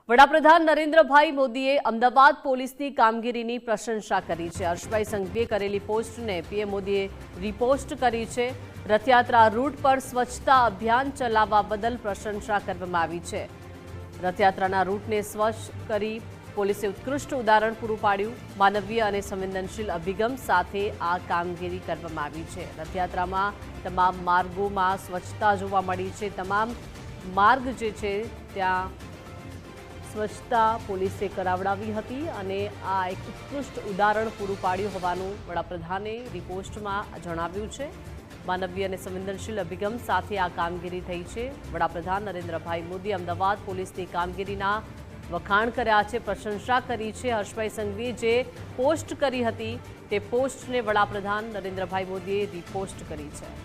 વડાપ્રધાન નરેન્દ્રભાઈ મોદીએ અમદાવાદ પોલીસની કામગીરીની પ્રશંસા કરી છે। હર્ષભાઈ સંઘવીએ કરેલી પોસ્ટને પીએમ મોદીએ રીપોસ્ટ કરી છે। રથયાત્રા રૂટ પર સ્વચ્છતા અભિયાન ચલાવવા બદલ પ્રશંસા કરવામાં આવી છે। રથયાત્રાના રૂટને સ્વચ્છ કરી પોલીસે ઉત્કૃષ્ટ ઉદાહરણ પૂરું પાડ્યું। માનવીય અને સંવેદનશીલ અભિગમ સાથે આ કામગીરી કરવામાં આવી છે। રથયાત્રામાં તમામ માર્ગોમાં સ્વચ્છતા જોવા મળી છે। તમામ માર્ગ જે છે ત્યાં સ્વચ્છતા પોલીસે કરાવડાવી હતી અને આ એક ઉત્કૃષ્ટ ઉદાહરણ પૂરું પાડ્યું હોવાનું વડાપ્રધાને રિપોસ્ટમાં જણાવ્યું છે। માનવીય અને સંવેદનશીલ અભિગમ સાથે આ કામગીરી થઈ છે। વડાપ્રધાન નરેન્દ્રભાઈ મોદી અમદાવાદ પોલીસની કામગીરીના વખાણ કર્યા છે, પ્રશંસા કરી છે। હર્ષભાઈ સંઘવીએ જે પોસ્ટ કરી હતી તે પોસ્ટને વડાપ્રધાન નરેન્દ્રભાઈ મોદીએ રિપોસ્ટ કરી છે।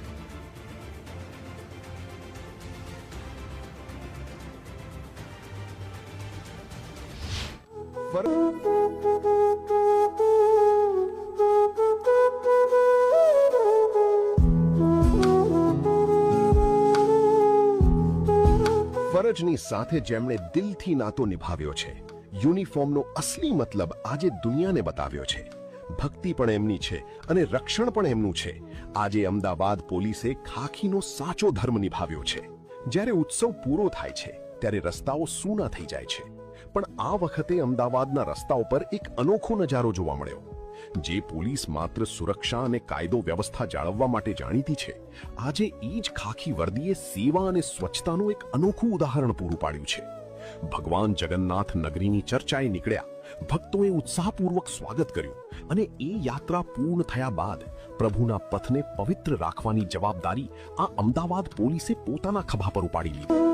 ફરજની સાથે જેમણે દિલથી નાતો નિભાવ્યો છે, યુનિફોર્મનો અસલી મતલબ આજે દુનિયાને બતાવ્યો છે। ભક્તિ પણ એમની છે અને રક્ષણ પણ એમનું છે। આજે અમદાવાદ પોલીસે ખાખીનો સાચો ધર્મ નિભાવ્યો છે। જ્યારે ઉત્સવ પૂરો થાય છે ત્યારે રસ્તાઓ સૂના થઈ જાય છે, પણ આ વખતે અમદાવાદના રસ્તાઓ પર એક અનોખો નજારો જોવા મળ્યો। જે પોલીસ માત્ર સુરક્ષા અને કાયદો વ્યવસ્થા જાળવવા માટે જાણીતી છે, આજે એ જ ખાખી વર્દીએ સેવા અને સ્વચ્છતાનું એક અનોખું ઉદાહરણ પૂરું પાડ્યું છે। ભગવાન જગન્નાથ નગરીની ચર્ચાએ નીકળ્યા, ભક્તોએ ઉત્સાહપૂર્વક સ્વાગત કર્યું અને એ યાત્રા પૂર્ણ થયા બાદ પ્રભુના પથને પવિત્ર રાખવાની જવાબદારી આ અમદાવાદ પોલીસે પોતાના ખભા પર ઉપાડી લીધી।